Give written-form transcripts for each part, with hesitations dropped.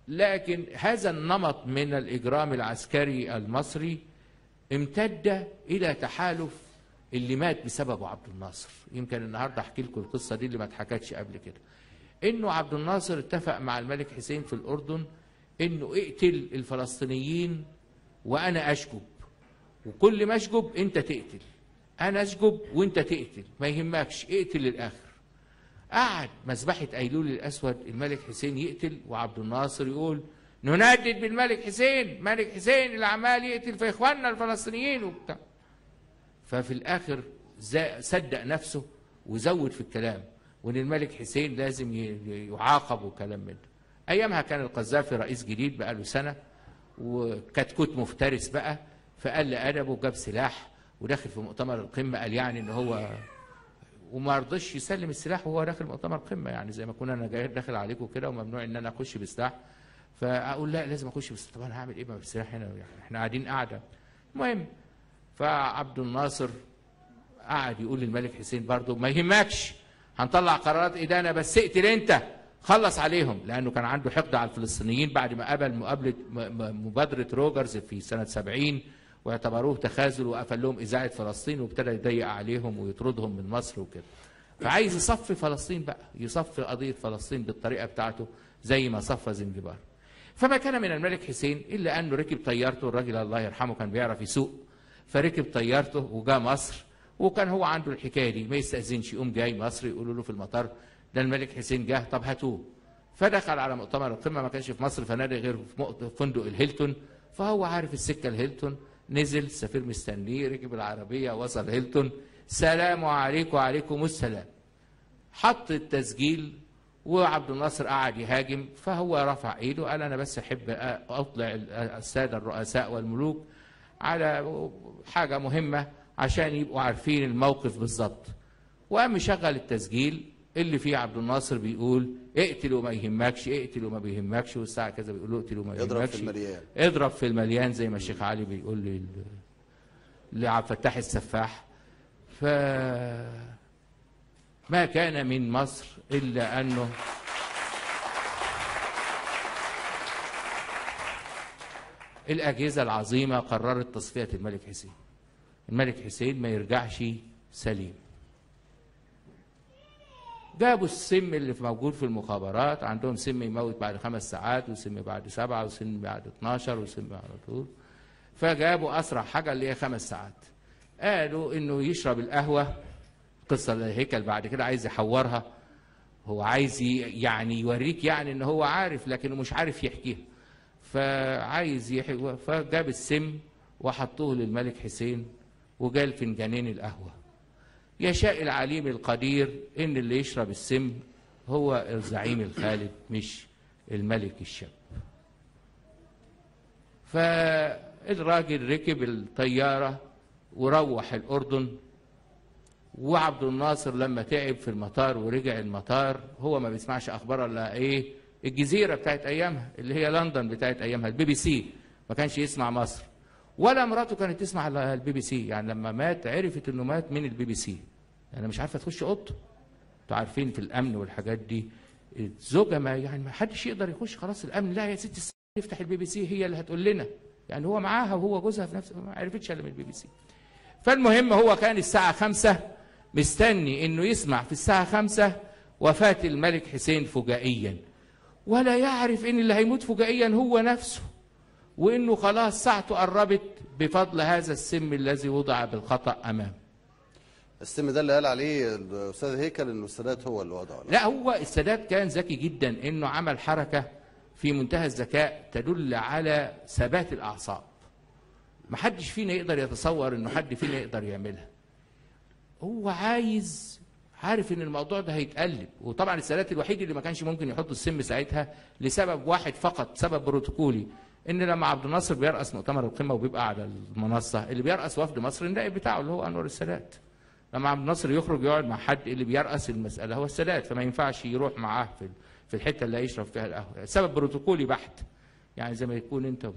لكن هذا النمط من الإجرام العسكري المصري امتد إلى تحالف اللي مات بسببه عبد الناصر. يمكن النهارده احكي لكم القصه دي اللي ما اتحكتش قبل كده. انه عبد الناصر اتفق مع الملك حسين في الاردن انه اقتل الفلسطينيين وانا اشجب، وكل ما اشجب انت تقتل، انا اشجب وانت تقتل، ما يهمكش، اقتل للاخر. قعد مذبحه ايلول الاسود الملك حسين يقتل وعبد الناصر يقول نندد بالملك حسين، ملك حسين اللي عمال يقتل في اخواننا الفلسطينيين وبتاع. ففي الاخر صدق نفسه وزود في الكلام وان الملك حسين لازم يعاقب وكلام من ده. ايامها كان القذافي رئيس جديد بقى له سنه وكتكوت مفترس بقى، فقال لادبه جاب سلاح وداخل في مؤتمر القمه، قال يعني ان هو وما رضيش يسلم السلاح وهو داخل مؤتمر القمه، يعني زي ما كنا انا جاي داخل عليكم كده وممنوع ان انا اخش بسلاح، فاقول لا لازم اخش بسلاح. طب انا هعمل ايه بالسلاح هنا؟ يعني احنا قاعدين قاعده. المهم فعبد الناصر قعد يقول للملك حسين برضه ما يهمكش، هنطلع قرارات ادانه بس اقتل انت، خلص عليهم، لانه كان عنده حقد على الفلسطينيين بعد ما قبل مبادره روجرز في سنه 70 واعتبروه تخاذل وقفل لهم اذاعه فلسطين وابتدى يضيق عليهم ويطردهم من مصر وكده. فعايز يصفي فلسطين بقى، يصفي قضيه فلسطين بالطريقه بتاعته زي ما صفى زنجبار. فما كان من الملك حسين الا انه ركب طيارته، الراجل الله يرحمه كان بيعرف يسوق، فركب طيارته وجاء مصر، وكان هو عنده الحكايه دي ما يستاذنش، يقوم جاي مصر يقولوا له في المطار ده الملك حسين جه، طب هاتوه. فدخل على مؤتمر القمه، ما كانش في مصر فنادق غير في فندق الهيلتون، فهو عارف السكه الهيلتون، نزل السفير مستنيه، ركب العربيه وصل هيلتون، سلام عليكم وعليكم السلام. حط التسجيل وعبد الناصر قعد يهاجم، فهو رفع ايده قال انا بس احب اطلع الساده الرؤساء والملوك على حاجه مهمه عشان يبقوا عارفين الموقف بالظبط. وقام مشغل التسجيل اللي فيه عبد الناصر بيقول اقتل وما يهمكش، اقتل وما بيهمكش، والساعه كذا بيقول له اقتل وما يهمكش، اضرب في المليان، اضرب في المليان زي ما الشيخ علي بيقول لعبد الفتاح السفاح. ف ما كان من مصر الا انه الاجهزه العظيمه قررت تصفيه الملك حسين. الملك حسين ما يرجعش سليم. جابوا السم اللي موجود في المخابرات، عندهم سم يموت بعد 5 ساعات وسم بعد 7 وسم بعد 12 وسم على طول. فجابوا اسرع حاجه اللي هي 5 ساعات. قالوا انه يشرب القهوه، قصه الهيكل بعد كده عايز يحورها، هو عايز يعني يوريك يعني ان هو عارف لكنه مش عارف يحكيها، فعايز يحكي. فجاب السم وحطوه للملك حسين وجال فنجانين القهوه. يشاء العليم القدير ان اللي يشرب السم هو الزعيم الخالد مش الملك الشاب. فالراجل ركب الطياره وروح الاردن، وعبد الناصر لما تعب في المطار ورجع المطار، هو ما بيسمعش اخبار الا ايه؟ الجزيره بتاعت ايامها اللي هي لندن بتاعت ايامها، البي بي سي، ما كانش يسمع مصر، ولا مراته كانت تسمع البي بي سي. يعني لما مات عرفت انه مات من البي بي سي، يعني مش عارفه تخش اوضته. انتوا عارفين في الامن والحاجات دي الزوجه ما يعني ما حدش يقدر يخش، خلاص الامن لا يا ست يفتح البي بي سي، هي اللي هتقول لنا، يعني هو معاها وهو جوزها في نفس، ما عرفتش الا من البي بي سي. فالمهم هو كان الساعه 5 مستني انه يسمع في الساعه 5 وفاه الملك حسين فجائيا، ولا يعرف ان اللي هيموت فجائيا هو نفسه، وانه خلاص ساعته قربت بفضل هذا السم الذي وضع بالخطأ امامه. السم ده اللي قال عليه الاستاذ هيكل انه السادات هو اللي وضعه؟ لا، هو السادات كان ذكي جدا، انه عمل حركه في منتهى الذكاء تدل على ثبات الاعصاب. ما حدش فينا يقدر يتصور انه حد فينا يقدر يعملها. هو عارف ان الموضوع ده هيتقلب، وطبعا السادات الوحيد اللي ما كانش ممكن يحط السم ساعتها لسبب واحد فقط، سبب بروتوكولي، ان لما عبد الناصر بيرأس مؤتمر القمه وبيبقى على المنصه، اللي بيرأس وفد مصر النائب بتاعه اللي هو انور السادات. لما عبد الناصر يخرج يقعد مع حد، اللي بيرأس المساله هو السادات، فما ينفعش يروح معاه في الحته اللي هيشرب فيها القهوه، سبب بروتوكولي بحت، يعني زي ما يكون انت.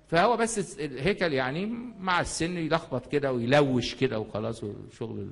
فهو بس الهيكل يعني مع السن يلخبط كده ويلوش كده وخلاص، وشغل